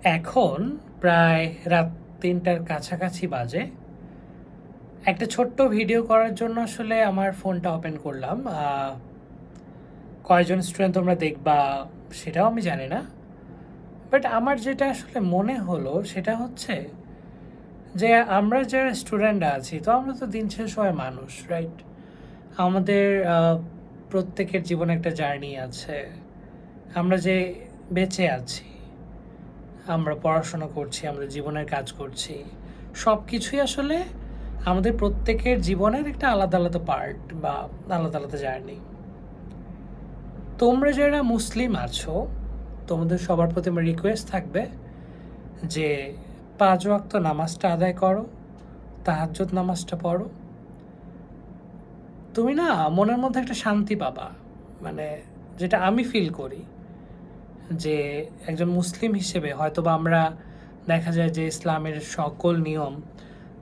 এখন প্রায় রাত ৩টার কাছাকাছি বাজে। একটা ছোট্ট ভিডিও করার জন্য আসলে আমার ফোনটা ওপেন করলাম। কয়জন স্টুডেন্ট তোমরা দেখবা সেটাও আমি জানি না। বাট আমার যেটা আসলে মনে হলো সেটা হচ্ছে যে আমরা যারা স্টুডেন্ট আছি তো আমরা তো দিন শেষে সবাই মানুষ, রাইট? আমাদের প্রত্যেকের জীবনে একটা জার্নি আছে। আমরা যে বেঁচে আছি, আমরা পড়াশোনা করছি, আমাদের জীবনের কাজ করছি, সব কিছুই আসলে আমাদের প্রত্যেকের জীবনের একটা আলাদা আলাদা পার্ট বা আলাদা আলাদা জার্নি। তোমরা যারা মুসলিম আছো, তোমাদের সবার প্রতি আমার রিকোয়েস্ট থাকবে যে ৫ ওয়াক্ত নামাজটা আদায় করো, তাহাজ্জুদ নামাজটা পড়ো। তুমি না মনের মধ্যে একটা শান্তি পাবা, মানে যেটা আমি ফিল করি যে একজন মুসলিম হিসেবে হয়তোবা আমরা দেখা যায় যে ইসলামের সকল নিয়ম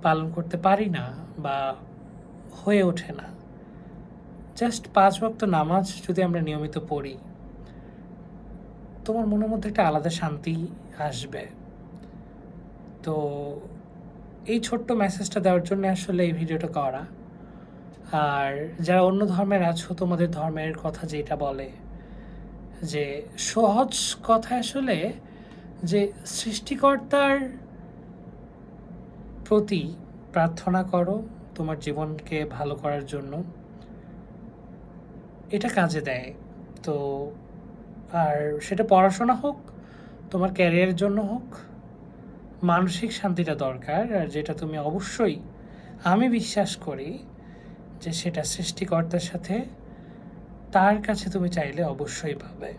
পালন করতে পারি না বা হয়ে ওঠে না। জাস্ট ৫ ওয়াক্ত নামাজ যদি আমরা নিয়মিত পড়ি, তোমার মনের মধ্যে একটা আলাদা শান্তি আসবে। তো এই ছোট্ট মেসেজটা দেওয়ার জন্য আসলে এই ভিডিওটা করা। আর যারা অন্য ধর্মের আছো, তোমাদের ধর্মের কথা যেটা বলে যে সহজ কথা আসলে যে সৃষ্টিকর্তার প্রতি প্রার্থনা করো তোমার জীবনকে ভালো করার জন্য, এটা কাজে দেয়। তো আর সেটা পড়াশোনা হোক, তোমার ক্যারিয়ারের জন্য হোক, মানসিক শান্তিটা দরকার। আর যেটা তুমি অবশ্যই, আমি বিশ্বাস করি যে সেটা সৃষ্টিকর্তার সাথে, তার কাছে তুমি চাইলে অবশ্যই পাবে।